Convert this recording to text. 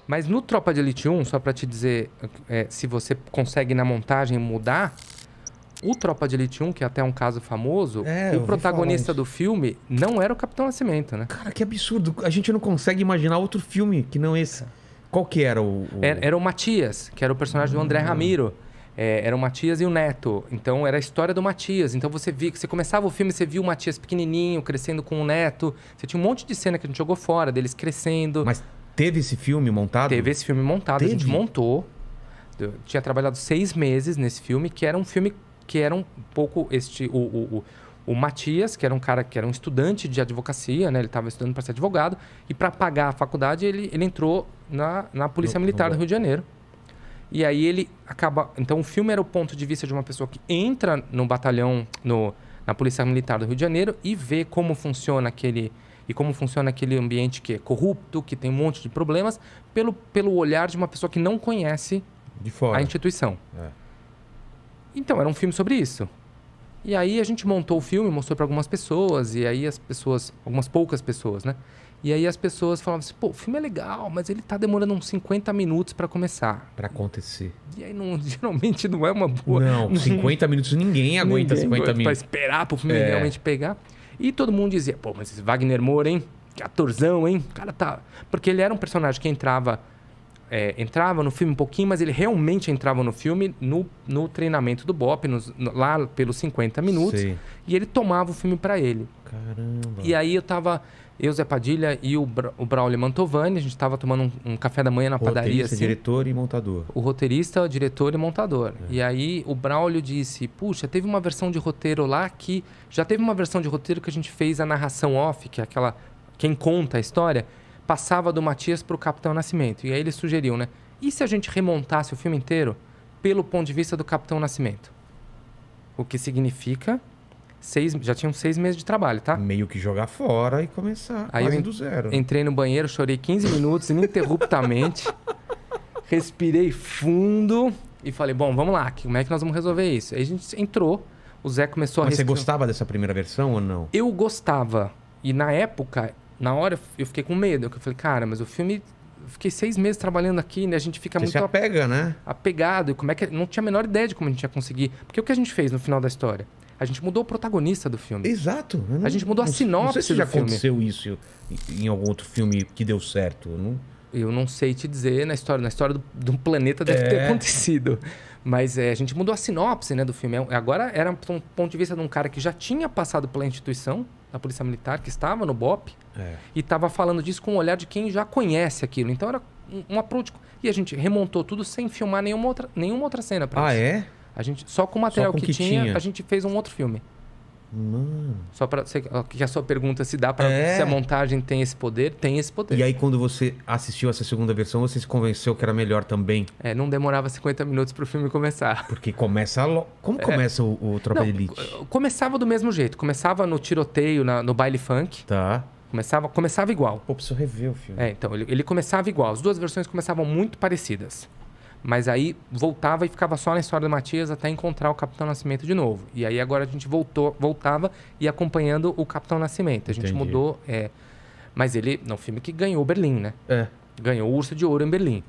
Mas no Tropa de Elite 1, só pra te dizer, se você consegue na montagem mudar, o Tropa de Elite 1, que é até um caso famoso, o protagonista do filme não era o Capitão Nascimento, né? Cara, que absurdo. A gente não consegue imaginar outro filme que não esse. Qual que era o... Era o Matias, que era o personagem do André Ramiro. Era o Matias e o Neto. Então, era a história do Matias. Então, você começava o filme, você viu o Matias pequenininho, crescendo com o Neto. Você tinha um monte de cena que a gente jogou fora, deles crescendo. Mas teve esse filme montado? Teve esse filme montado. A gente montou. Eu tinha trabalhado 6 meses nesse filme, que era um filme que era um pouco... O Matias, que era um cara que era um estudante de advocacia, né? Ele estava estudando para ser advogado. E para pagar a faculdade, ele entrou na Polícia Militar do Rio de Janeiro. E aí ele acaba... Então, o filme era o ponto de vista de uma pessoa que entra no batalhão, na Polícia Militar do Rio de Janeiro e vê como funciona aquele ambiente que é corrupto, que tem um monte de problemas, pelo olhar de uma pessoa que não conhece a instituição. Então, era um filme sobre isso. E aí a gente montou o filme, mostrou para algumas pessoas, e aí algumas poucas pessoas, né? E aí as pessoas falavam assim, pô, o filme é legal, mas ele tá demorando uns 50 minutos para começar. Para acontecer. E aí geralmente não é uma boa... Não, 50 minutos ninguém aguenta 50 minutos. Para esperar pro filme realmente pegar. E todo mundo dizia, pô, mas esse Wagner Moura, hein? Que atorzão, hein? O cara tá... Porque ele era um personagem que entrava no filme um pouquinho, mas ele realmente entrava no filme no treinamento do BOPE, lá pelos 50 minutos. Sim. E ele tomava o filme para ele. Caramba. E aí eu, Zé Padilha e o Braulio Mantovani, a gente estava tomando um café da manhã na padaria. Roteirista, diretor e montador. O roteirista, o diretor e montador. E aí o Braulio disse, puxa, teve uma versão de roteiro lá que... Já teve uma versão de roteiro que a gente fez a narração off, que é aquela... Quem conta a história, passava do Matias para o Capitão Nascimento. E aí eles sugeriam, né? E se a gente remontasse o filme inteiro pelo ponto de vista do Capitão Nascimento? O que significa... Já tinham 6 meses de trabalho, tá? Meio que jogar fora e começar aí quase do zero. Entrei no banheiro, chorei 15 minutos ininterruptamente. Respirei fundo e falei, bom, vamos lá, como é que nós vamos resolver isso? Aí a gente entrou, o Zé começou a... Mas você gostava dessa primeira versão ou não? Eu gostava. E na época, na hora, eu fiquei com medo. Eu falei, cara, mas o filme... Eu fiquei 6 meses trabalhando aqui, né? A gente fica muito... Você se apega, né? Apegado. E como é que... Não tinha a menor ideia de como a gente ia conseguir. Porque o que a gente fez no final da história? A gente mudou o protagonista do filme. Exato. A gente mudou a sinopse do filme. Não sei se já aconteceu isso em algum outro filme que deu certo. Eu não sei te dizer. Na história do planeta deve ter acontecido. Mas a gente mudou a sinopse, né, do filme. Agora era um ponto de vista de um cara que já tinha passado pela instituição da Polícia Militar, que estava no BOPE. E estava falando disso com o olhar de quem já conhece aquilo. Então era um approach. E a gente remontou tudo sem filmar nenhuma outra cena pra isso. É? A gente, só com o material que tinha, a gente fez um outro filme. Mano. Só para que a sua pergunta se dá para se a montagem tem esse poder, tem esse poder. E aí quando você assistiu essa segunda versão, você se convenceu que era melhor também? Não demorava 50 minutos pro filme começar. Porque começa Como começa o Tropa de Elite? Começava do mesmo jeito. Começava no tiroteio, no baile funk. Tá. Começava igual. Pô, preciso rever o filme. Então, ele começava igual. As duas versões começavam muito parecidas. Mas aí voltava e ficava só na história do Matias até encontrar o Capitão Nascimento de novo. E aí agora a gente voltava e acompanhando o Capitão Nascimento. A gente mudou... Mas ele é um filme que ganhou Berlim, né? Ganhou o Urso de Ouro em Berlim.